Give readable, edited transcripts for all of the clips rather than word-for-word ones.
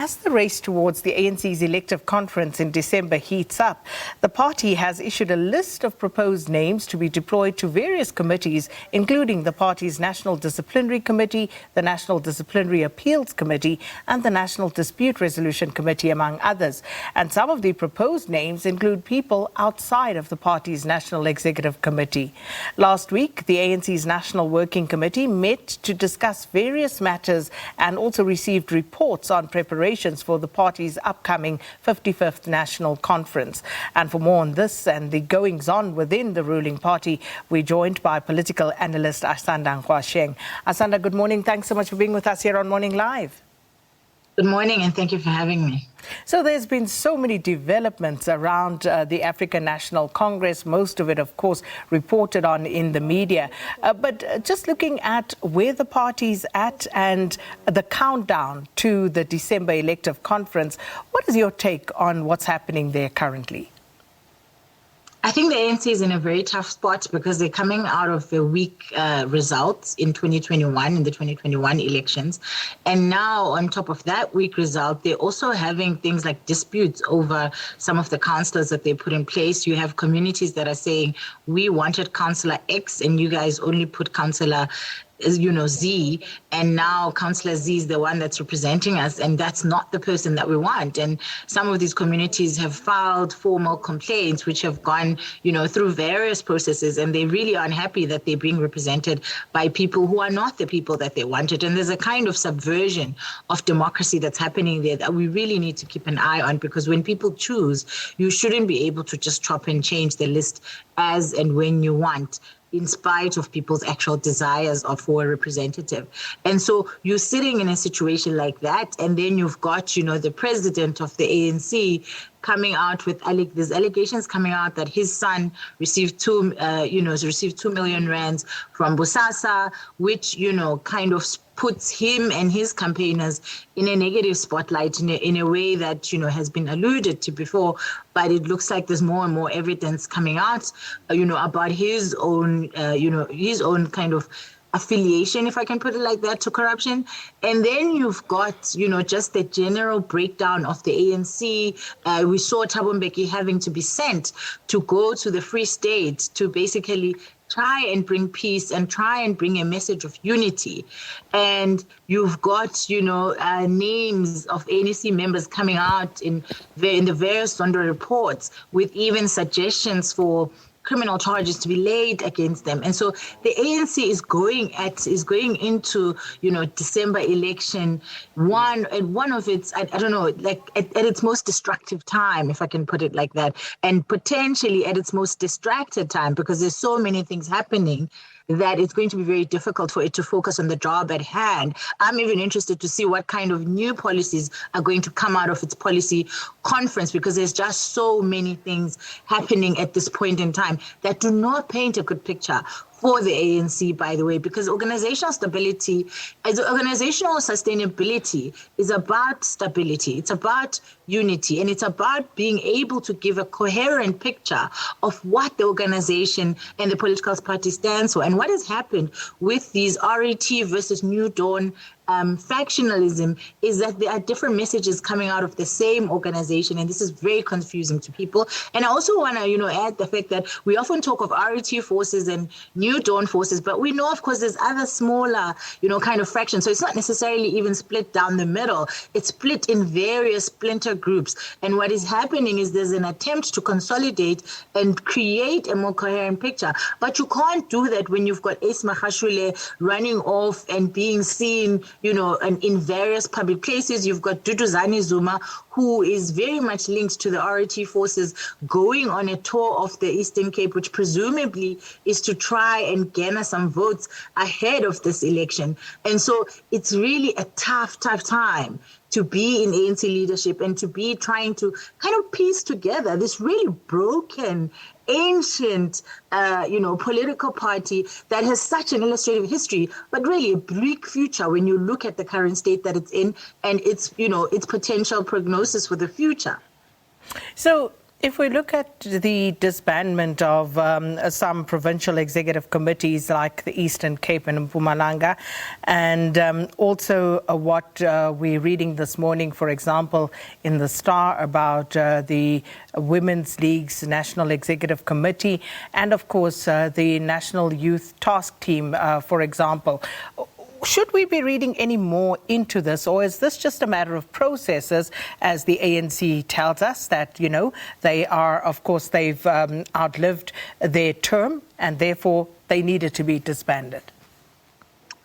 As the race towards the ANC's elective conference in December heats up, the party has issued a list of proposed names to be deployed to various committees, including the party's National Disciplinary Committee, the National Disciplinary Appeals Committee and the National Dispute Resolution Committee, among others. And some of the proposed names include people outside of the party's National Executive Committee. Last week, the ANC's National Working Committee met to discuss various matters and also received reports on preparations for the party's upcoming 55th National Conference. And for more on this and the goings-on within the ruling party, we're joined by political analyst Asanda Ngoasheng. Asanda, good morning. Thanks so much for being with us here on Morning Live. Good morning, and thank you for having me. So there's been so many developments around the African National Congress, most of it, of course, reported on in the media. But just looking at where the party's at and the countdown to the December elective conference, what is your take on what's happening there currently? I think the ANC is in a very tough spot because they're coming out of the weak results in 2021, in the 2021 elections. And now, on top of that weak result, they're also having things like disputes over some of the councillors that they put in place. You have communities that are saying, we wanted councillor X and you guys only put councillor Z, and now Councillor Z is the one that's representing us, and that's not the person that we want. And some of these communities have filed formal complaints, which have gone, through various processes, and they really are unhappy that they're being represented by people who are not the people that they wanted. And there's a kind of subversion of democracy that's happening there that we really need to keep an eye on, because when people choose, you shouldn't be able to just chop and change the list as and when you want, in spite of people's actual desires for a representative. And so you're sitting in a situation like that, and then you've got, the president of the ANC coming out with these allegations coming out that his son received 2 million rands from Bosasa, which, kind of puts him and his campaigners in a negative spotlight in a way that, has been alluded to before. But it looks like there's more and more evidence coming out, about his own kind of affiliation, if I can put it like that, to corruption. And then you've got, just the general breakdown of the ANC. We saw Thabo Mbeki having to be sent to go to the Free State to basically try and bring peace and try and bring a message of unity. And you've got, names of ANC members coming out in the various Zondo reports with even suggestions for criminal charges to be laid against them. And so the ANC is going into, December election, one of its, I don't know, like at its most destructive time, if I can put it like that, and potentially at its most distracted time, because there's so many things happening that it's going to be very difficult for it to focus on the job at hand. I'm even interested to see what kind of new policies are going to come out of its policy conference, because there's just so many things happening at this point in time that do not paint a good picture for the ANC, by the way, because organizational sustainability is about stability. It's about unity, and it's about being able to give a coherent picture of what the organization and the political party stands for. And what has happened with these RET versus New Dawn factionalism is that there are different messages coming out of the same organization, and this is very confusing to people. And I also want to, add the fact that we often talk of RET forces and New Dawn forces, but we know, of course, there's other smaller, kind of fractions. So it's not necessarily even split down the middle. It's split in various splinter groups. And what is happening is there's an attempt to consolidate and create a more coherent picture. But you can't do that when you've got Ace Magashule running off and being seen, and in various public places. You've got Duduzane Zuma, who is very much linked to the RET forces, going on a tour of the Eastern Cape, which presumably is to try and garner some votes ahead of this election. And so it's really a tough time to be in ANC leadership and to be trying to kind of piece together this really broken, ancient, political party that has such an illustrative history, but really a bleak future when you look at the current state that it's in and its potential prognosis for the future. So If we look at the disbandment of some provincial executive committees like the Eastern Cape and Mpumalanga, and also what we're reading this morning, for example, in the Star about the Women's League's National Executive Committee, and of course the National Youth Task Team, for example. Should we be reading any more into this, or is this just a matter of processes, as the ANC tells us that, you know, they are, of course, they've outlived their term and therefore they needed to be disbanded?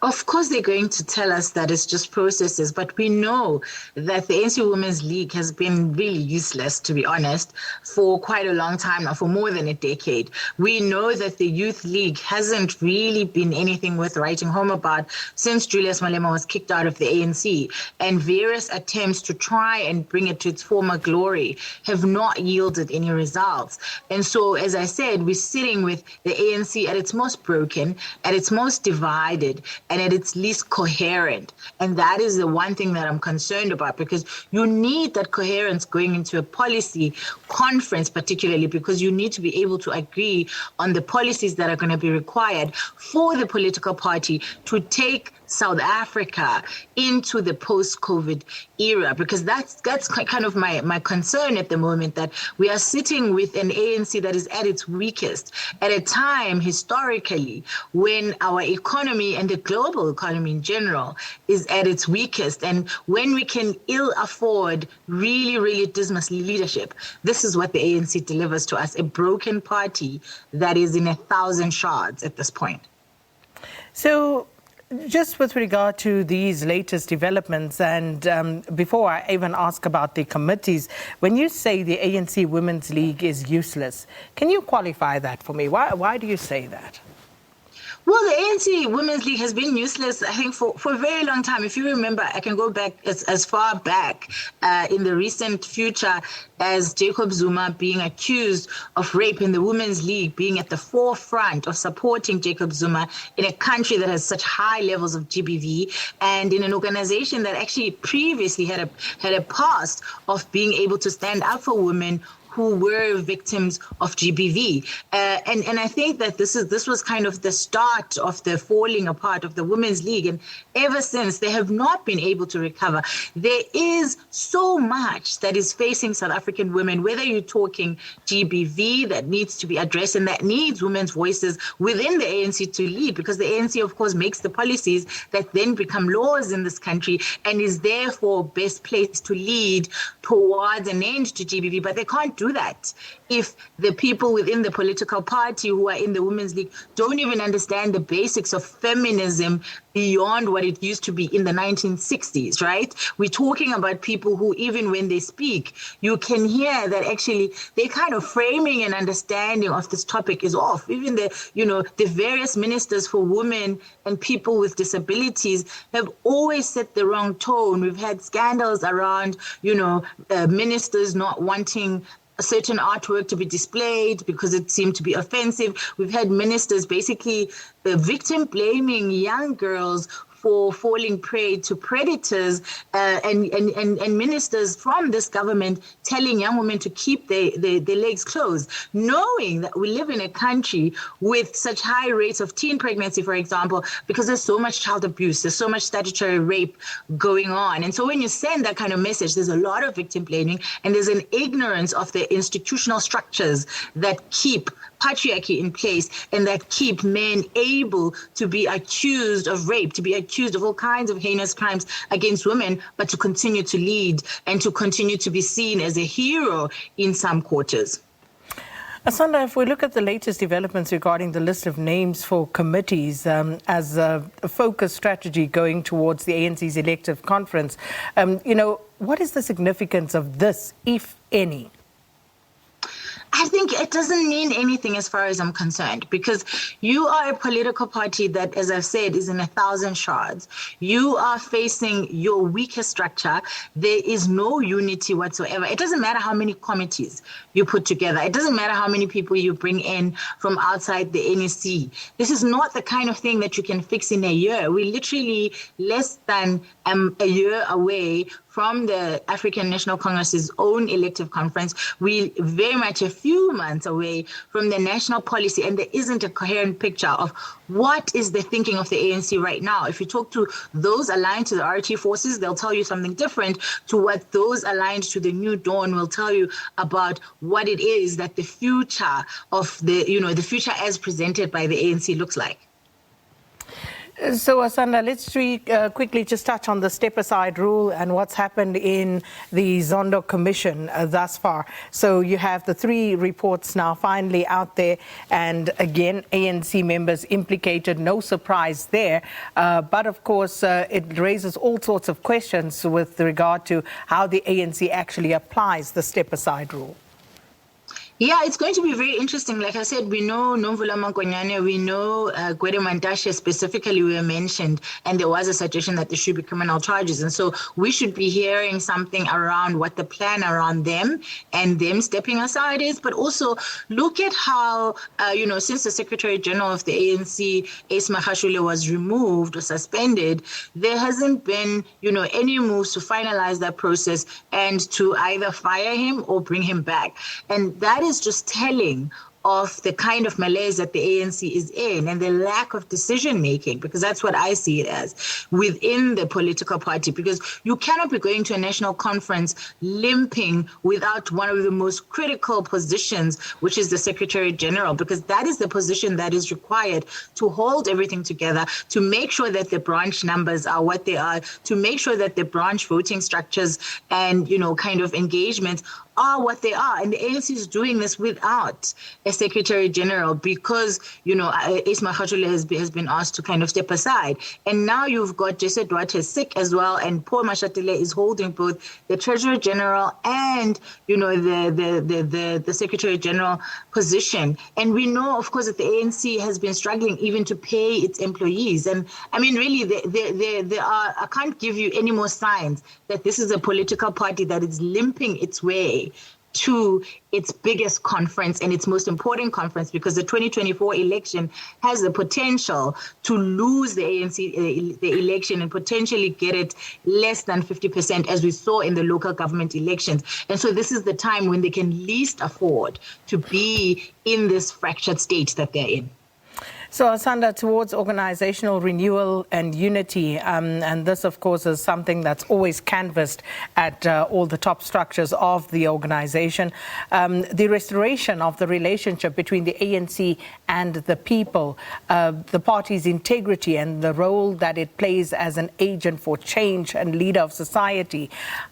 Of course, they're going to tell us that it's just processes, but we know that the ANC Womens League has been really useless, to be honest, for quite a long time now, for more than a decade. We know that the Youth League hasn't really been anything worth writing home about since Julius Malema was kicked out of the ANC, and various attempts to try and bring it to its former glory have not yielded any results. And so, as I said, we're sitting with the ANC at its most broken, at its most divided, and at its least coherent. And that is the one thing that I'm concerned about, because you need that coherence going into a policy conference, particularly because you need to be able to agree on the policies that are going to be required for the political party to take South Africa into the post-COVID era, because that's kind of my concern at the moment, that we are sitting with an ANC that is at its weakest at a time historically when our economy and the global economy in general is at its weakest, and when we can ill afford really dismal leadership. This is what the ANC delivers to us, a broken party that is in 1,000 shards at this point. So, just with regard to these latest developments, and before I even ask about the committees, when you say the ANC Women's League is useless, can you qualify that for me? Why do you say that? Well, the ANC Women's League has been useless, I think, for a very long time. If you remember, I can go back as far back in the recent future as Jacob Zuma being accused of rape, and the Women's League being at the forefront of supporting Jacob Zuma in a country that has such high levels of GBV, and in an organization that actually previously had a past of being able to stand up for women who were victims of GBV. And I think that this was kind of the start of the falling apart of the Women's League. And ever since, they have not been able to recover. There is so much that is facing South African women, whether you're talking GBV that needs to be addressed and that needs women's voices within the ANC to lead, because the ANC, of course, makes the policies that then become laws in this country and is therefore best placed to lead towards an end to GBV. But they can't do that if the people within the political party who are in the Women's League don't even understand the basics of feminism beyond what it used to be in the 1960s, right? We're talking about people who, even when they speak, you can hear that actually they're kind of framing an understanding of this topic is off. Even the various ministers for women and people with disabilities have always set the wrong tone. We've had scandals around, ministers not wanting a certain artwork to be displayed because it seemed to be offensive. We've had ministers basically victim blaming young girls for falling prey to predators, and ministers from this government telling young women to keep their legs closed, knowing that we live in a country with such high rates of teen pregnancy, for example, because there's so much child abuse, there's so much statutory rape going on. And so when you send that kind of message, there's a lot of victim blaming, and there's an ignorance of the institutional structures that keep patriarchy in place and that keep men able to be accused of rape, to be accused of all kinds of heinous crimes against women, but to continue to lead and to continue to be seen as a hero in some quarters. Asanda, if we look at the latest developments regarding the list of names for committees as a focus strategy going towards the ANC's elective conference, what is the significance of this, if any? I think it doesn't mean anything as far as I'm concerned, because you are a political party that, as I've said, is in 1,000 shards. You are facing your weakest structure. There is no unity whatsoever. It doesn't matter how many committees you put together. It doesn't matter how many people you bring in from outside the NEC. This is not the kind of thing that you can fix in a year. We're literally less than a year away from the African National Congress's own elective conference. We very much a few months away from the national policy, and there isn't a coherent picture of what is the thinking of the ANC right now. If you talk to those aligned to the RT forces, they'll tell you something different to what those aligned to the New Dawn will tell you about what it is that the future of the future as presented by the ANC looks like. So, Asanda, let's quickly just touch on the step-aside rule and what's happened in the Zondo Commission thus far. So you have the 3 reports now finally out there, and again, ANC members implicated, no surprise there. But of course, it raises all sorts of questions with regard to how the ANC actually applies the step-aside rule. Yeah, it's going to be very interesting. Like I said, we know Nomvula Mankonyane, we know Gwede Mantashe specifically were mentioned, and there was a suggestion that there should be criminal charges. And so we should be hearing something around what the plan around them and them stepping aside is, but also look at how, since the Secretary General of the ANC, Ace Magashule, was removed or suspended, there hasn't been, any moves to finalize that process and to either fire him or bring him back. And that is just telling of the kind of malaise that the ANC is in and the lack of decision making, because that's what I see it as within the political party, because you cannot be going to a national conference limping without one of the most critical positions, which is the Secretary General, because that is the position that is required to hold everything together, to make sure that the branch numbers are what they are, to make sure that the branch voting structures and, kind of engagements are what they are. And the ANC is doing this without a Secretary General because, Ace Magashule has been asked to kind of step aside. And now you've got Jesse Duarte sick as well, and Paul Mashatile is holding both the Treasurer General and, the Secretary General position. And we know, of course, that the ANC has been struggling even to pay its employees. And I mean, really, there are, I can't give you any more signs that this is a political party that is limping its way to its biggest conference and its most important conference, because the 2024 election has the potential to lose the ANC the election and potentially get it less than 50%, as we saw in the local government elections. And so this is the time when they can least afford to be in this fractured state that they're in. So, Asanda, towards organizational renewal and unity, and this, of course, is something that's always canvassed at all the top structures of the organization. The restoration of the relationship between the ANC and the people, the party's integrity and the role that it plays as an agent for change and leader of society.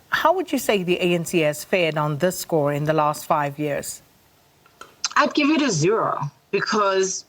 How would you say the ANC has fared on this score in the last 5 years? I'd give it a 0 because,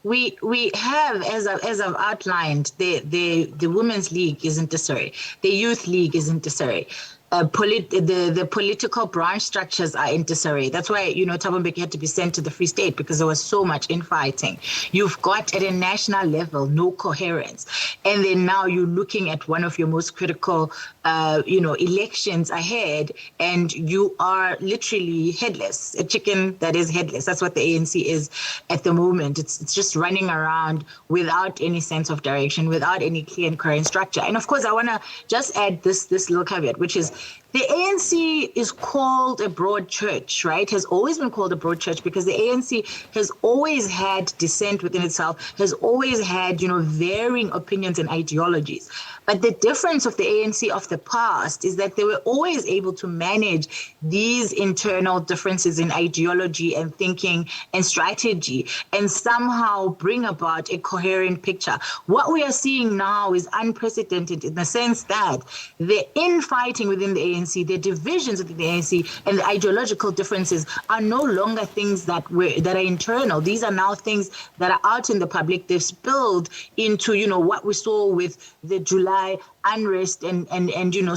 we have, as I've outlined, the Women's League is in disarray. The Youth League is in disarray. The political branch structures are in disarray. That's why, Thabo Mbeki had to be sent to the Free State, because there was so much infighting. You've got at a national level no coherence. And then now you're looking at one of your most critical, elections ahead, and you are literally headless, a chicken that is headless. That's what the ANC is at the moment. It's just running around without any sense of direction, without any clear and coherent structure. And of course, I want to just add this little caveat, which is the ANC is called a broad church, right? Has always been called a broad church because the ANC has always had dissent within itself, has always had, varying opinions and ideologies. But the difference of the ANC of the past is that they were always able to manage these internal differences in ideology and thinking and strategy and somehow bring about a coherent picture. What we are seeing now is unprecedented in the sense that the infighting within the ANC, the divisions within the ANC, and the ideological differences are no longer things that are internal. These are now things that are out in the public. They've spilled into, what we saw with the July unrest and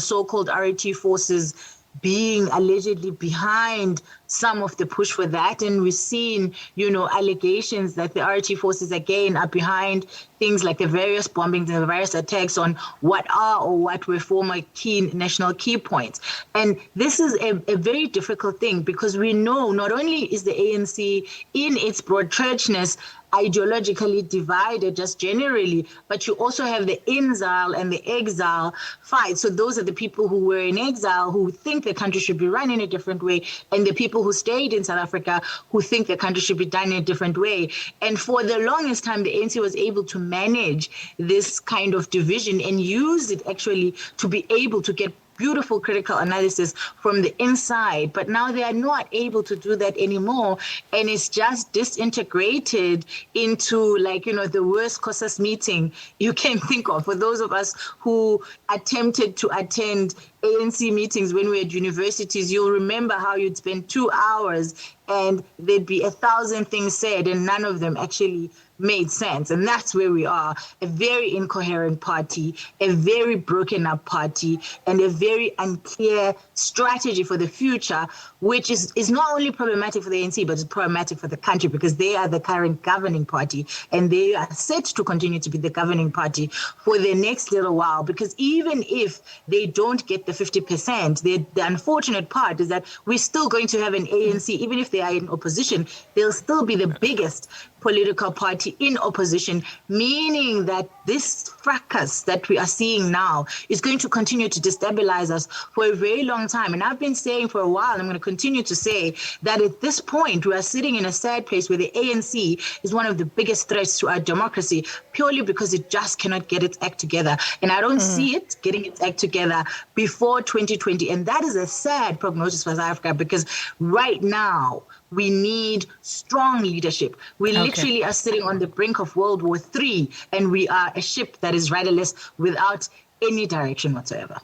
so-called RT forces being allegedly behind some of the push for that. And we've seen, allegations that the RT forces again are behind things like the various bombings and the various attacks on what are or what were former key national key points. And this is a very difficult thing, because we know not only is the ANC in its broad churchness ideologically divided just generally, but you also have the inzal and the exile fight. So those are the people who were in exile who think the country should be run in a different way, and the people who stayed in South Africa who think the country should be done in a different way. And for the longest time, the ANC was able to manage this kind of division and use it actually to be able to get beautiful critical analysis from the inside. But now they are not able to do that anymore. And it's just disintegrated into the worst COSAS meeting you can think of. For those of us who attempted to attend ANC meetings when we were at universities, you'll remember how you'd spend 2 hours and there'd be 1,000 things said and none of them actually made sense. And that's where we are, a very incoherent party, a very broken up party, and a very unclear strategy for the future, which is not only problematic for the ANC, but it's problematic for the country, because they are the current governing party and they are set to continue to be the governing party for the next little while. Because even if they don't get the 50%, the unfortunate part is that we're still going to have an ANC, even if they are in opposition, they'll still be the biggest political party in opposition, meaning that this fracas that we are seeing now is going to continue to destabilize us for a very long time. And I've been saying for a while, and I'm going to continue to say, that at this point, we are sitting in a sad place where the ANC is one of the biggest threats to our democracy, purely because it just cannot get its act together. And I don't see it getting its act together before 2020. And that is a sad prognosis for South Africa, because right now, we need strong leadership. We literally are sitting on the brink of World War III, and we are a ship that is rudderless without any direction whatsoever.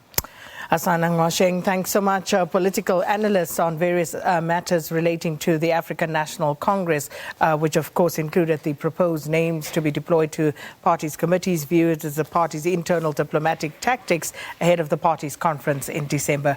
Asanda Ngoasheng, thanks so much. Political analyst on various matters relating to the African National Congress, which of course included the proposed names to be deployed to party's committees, viewed as the party's internal diplomatic tactics ahead of the party's conference in December.